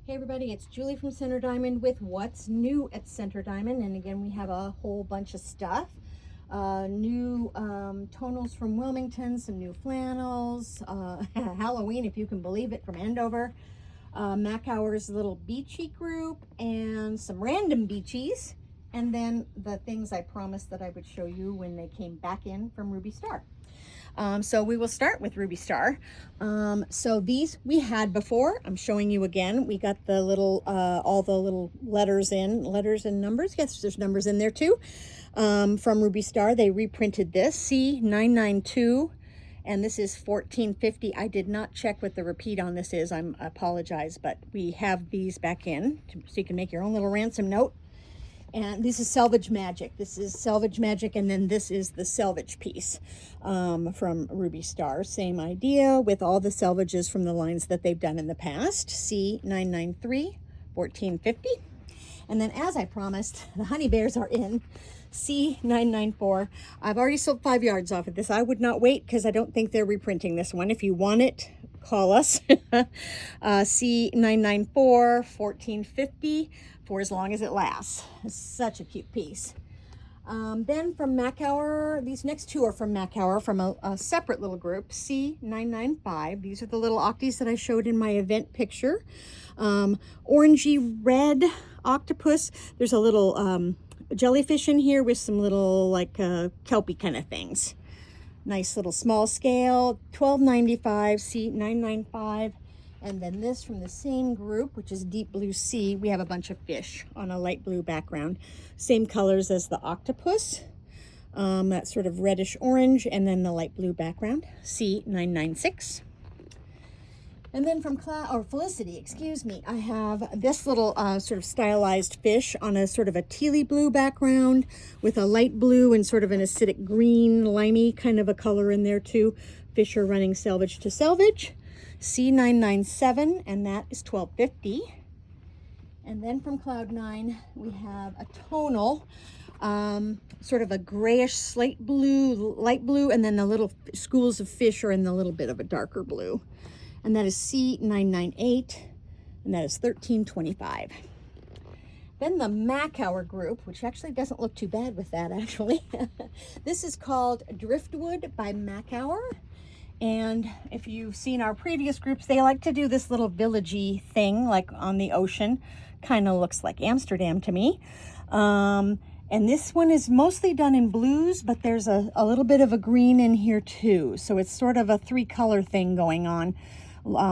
Hey everybody, it's Julie from Center Diamond with what's new at Center Diamond. And again, we have a whole bunch of stuff. New tonals from Wilmington, some new flannels, Halloween, if you can believe it, from Andover, Makower's little beachy group, and some random beachies, and then the things I promised that I would show you when they came back in from Ruby Star. So we will start with Ruby Star. So these we had before. I'm showing you again. We got the little, all the little letters and numbers. Yes, there's numbers in there too. From Ruby Star, they reprinted this, C992, and this is 1450. I did not check what the repeat on this is. I apologize, but we have these back in so you can make your own little ransom note. And this is Selvage Magic. This is Selvage Magic, and then this is the Selvage piece from Ruby Star. Same idea with all the selvages from the lines that they've done in the past. C993, 1450. And then, as I promised, the honey bears are in C994. I've already sold 5 yards off of this. I would not wait because I don't think they're reprinting this one. If you want it, call us. C994, 1450. For as long as it lasts. It's such a cute piece. Then from Makower, these next two are from Makower from a separate little group, C995. These are the little octies that I showed in my event picture. Orangey red octopus. There's a little jellyfish in here with some little like kelpie kind of things. Nice little small scale, $12.95, C995. And then this from the same group, which is Deep Blue Sea, we have a bunch of fish on a light blue background. Same colors as the octopus, that sort of reddish orange, and then the light blue background, C996. And then from Felicity, excuse me, I have this little sort of stylized fish on a sort of a tealy blue background with a light blue and sort of an acidic green, limey kind of a color in there too. Fish are running selvage to selvage. C997, and that is $12.50. And then from Cloud9, we have a tonal, sort of a grayish slate blue, light blue, and then the little schools of fish are in the little bit of a darker blue. And that is C998, and that is $13.25. Then the Makower group, which actually doesn't look too bad with that, actually. This is called Driftwood by Makower. And if you've seen our previous groups, they like to do this little villagey thing, like on the ocean. Kind of looks like Amsterdam to me. And this one is mostly done in blues, but there's a little bit of a green in here too. So it's sort of a 3-color thing going on.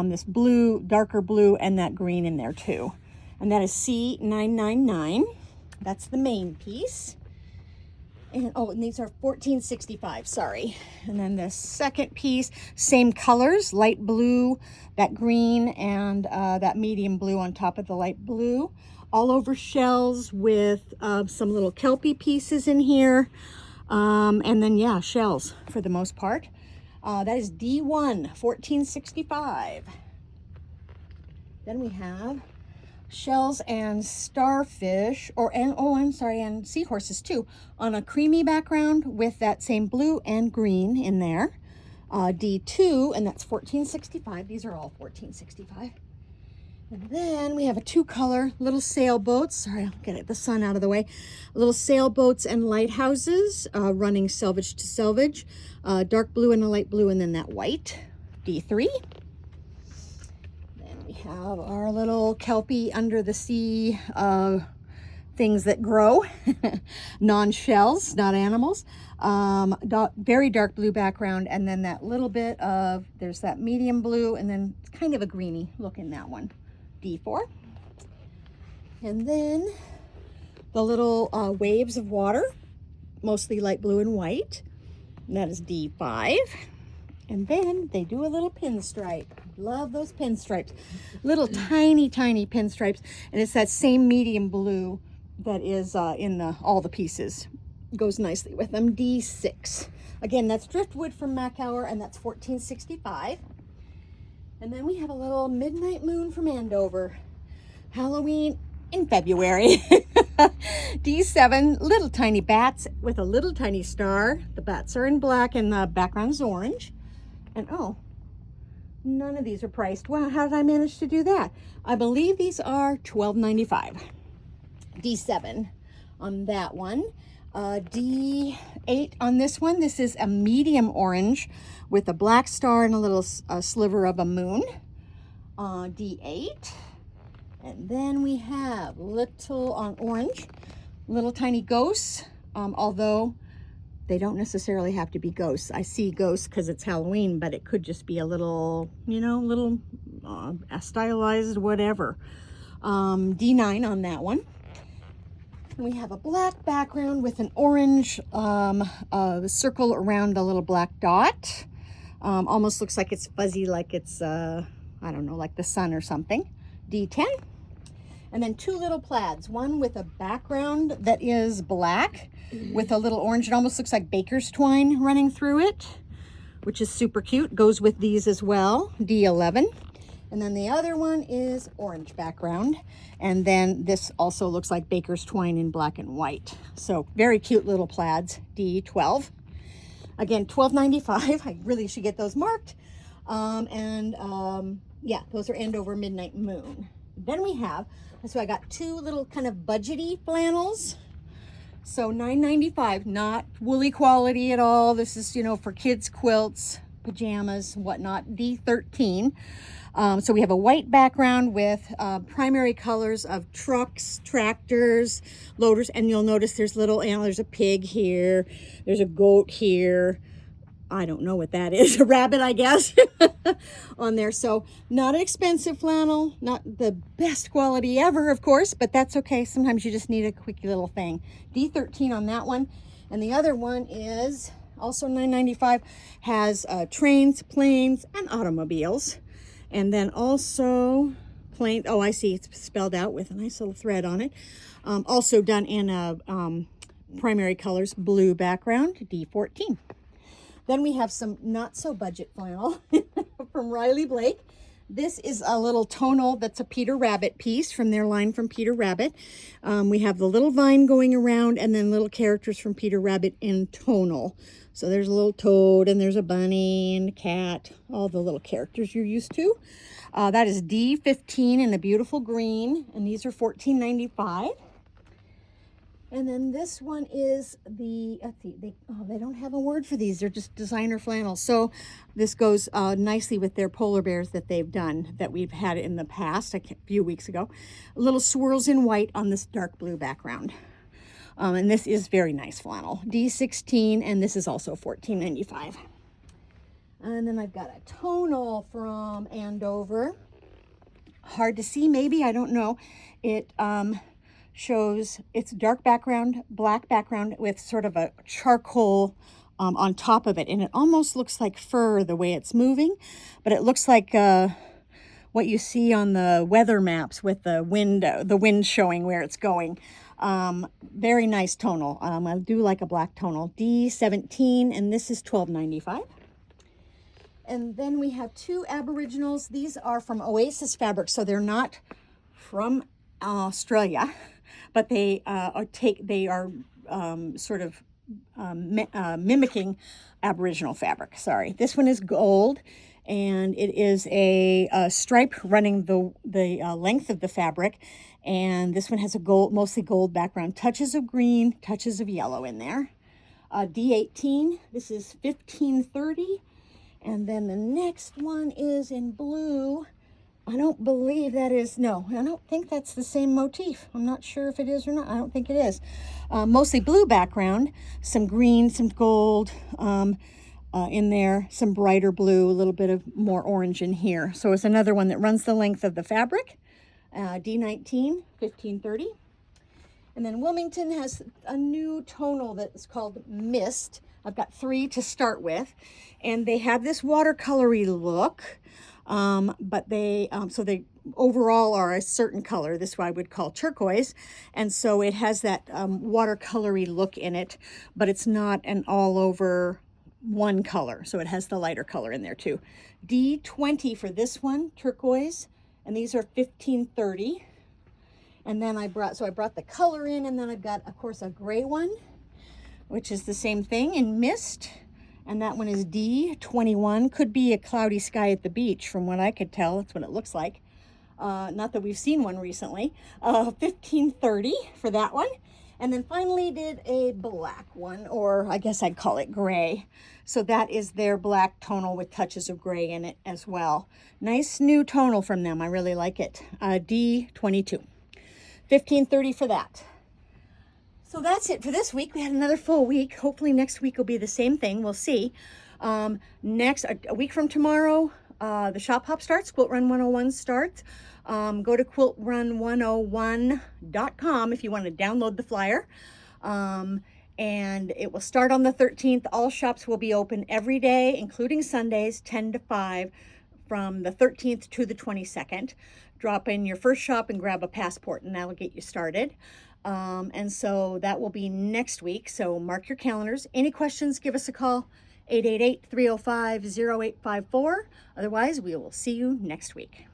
This blue, darker blue, and that green in there too. And that is C999. That's the main piece. And these are $14.65, sorry. And then the second piece, same colors, light blue, that green, and that medium blue on top of the light blue. All over shells with some little kelpie pieces in here. And then, yeah, shells for the most part. That is D1, $14.65. Then we have shells and starfish, and seahorses too, on a creamy background with that same blue and green in there. D2, and that's $14.65. These are all $14.65. And then we have a 2-color little sailboats. Sorry, I'll get the sun out of the way. Little sailboats and lighthouses running selvage to selvage. Dark blue and a light blue, and then that white. D3. We have our little kelpie under the sea things that grow, non-shells, not animals. Very dark blue background, and then that little bit of, there's that medium blue, and then it's kind of a greeny look in that one, D4. And then the little waves of water, mostly light blue and white, and that is D5. And then they do a little pinstripe. Love those pinstripes. Little tiny, tiny pinstripes. And it's that same medium blue that is in all the pieces. Goes nicely with them. D6. Again, that's Driftwood from Makower, and that's $14.65. And then we have a little Midnight Moon from Andover. Halloween in February. D7, little tiny bats with a little tiny star. The bats are in black and the background is orange. And oh, None of these are priced. Wow, how did I manage to do that? I believe these are $12.95. D7 on that one. D8 on this one. This is a medium orange with a black star and a little sliver of a moon. D8. And then we have little on orange, little tiny ghosts, although they don't necessarily have to be ghosts. I see ghosts because it's Halloween, but it could just be a little, you know, little stylized whatever. D9 on that one. And we have a black background with an orange circle around a little black dot. Almost looks like it's fuzzy, like it's, I don't know, like the sun or something. D10. And then two little plaids, one with a background that is black with a little orange. It almost looks like baker's twine running through it, which is super cute. Goes with these as well, D11. And then the other one is orange background. And then this also looks like baker's twine in black and white. So very cute little plaids, D12. Again, $12.95. I really should get those marked. Yeah, those are Andover Midnight Moon. Then we have, so I got two little kind of budgety flannels. So $9.95, not woolly quality at all. This is, you know, for kids' quilts, pajamas, whatnot, D13. So we have a white background with primary colors of trucks, tractors, loaders, and you'll notice there's little antlers, a pig here, there's a goat here. I don't know what that is, a rabbit, I guess, on there. So not an expensive flannel, not the best quality ever, of course, but that's okay. Sometimes you just need a quick little thing. D13 on that one. And the other one is also $9.95, has trains, planes, and automobiles. And then also planes, oh, I see, it's spelled out with a nice little thread on it. Also done in a primary colors, blue background, D14. Then we have some not so budget flannel from Riley Blake. This is a little tonal that's a Peter Rabbit piece from their line from Peter Rabbit. We have the little vine going around and then little characters from Peter Rabbit in tonal. So there's a little toad and there's a bunny and a cat, all the little characters you're used to. That is D15 in a beautiful green, and these are $14.95. And then this one is the, let's see, they don't have a word for these. They're just designer flannels. So this goes nicely with their polar bears that they've done, that we've had in the past, a few weeks ago. Little swirls in white on this dark blue background. And this is very nice flannel. D16, and this is also $14.95. And then I've got a tonal from Andover. Hard to see, maybe, I don't know. It shows, it's dark background, black background with sort of a charcoal on top of it, and it almost looks like fur the way it's moving, but it looks like what you see on the weather maps with the wind showing where it's going. Very nice tonal. I do like a black tonal. D17, and this is $12.95. And then we have two Aboriginals. These are from Oasis Fabric, so they're not from Australia, but they are sort of mimicking Aboriginal fabric. Sorry, this one is gold, and it is a stripe running the length of the fabric, and this one has a gold, mostly gold background, touches of green, touches of yellow in there. D18, this is $15.30, and then the next one is in blue. I don't believe that is, no, I don't think that's the same motif. I'm not sure if it is or not. I don't think it is. Mostly blue background, some green, some gold in there, some brighter blue, a little bit of more orange in here. So it's another one that runs the length of the fabric. D19, $15.30. And then Wilmington has a new tonal that is called Mist. I've got three to start with. And they have this watercolory look. But they overall are a certain color. This one I would call turquoise. And so it has that watercolory look in it, but it's not an all over one color. So it has the lighter color in there too. D20 for this one, turquoise, and these are $15.30. And then I brought the color in, and then I've got, of course, a gray one, which is the same thing in Mist. And that one is D21. Could be a cloudy sky at the beach from what I could tell. That's what it looks like. Not that we've seen one recently. 1530 for that one. And then finally did a black one, or I guess I'd call it gray. So that is their black tonal with touches of gray in it as well. Nice new tonal from them. I really like it. D22. 1530 for that. So that's it for this week. We had another full week. Hopefully next week will be the same thing. We'll see. A week from tomorrow, the shop hop starts. Quilt Run 101 starts. Go to quiltrun101.com if you want to download the flyer. And it will start on the 13th. All shops will be open every day, including Sundays, 10 to 5, from the 13th to the 22nd. Drop in your first shop and grab a passport, and that'll get you started. And so that will be next week. So mark your calendars. Any questions, give us a call, 888-305-0854. Otherwise, we will see you next week.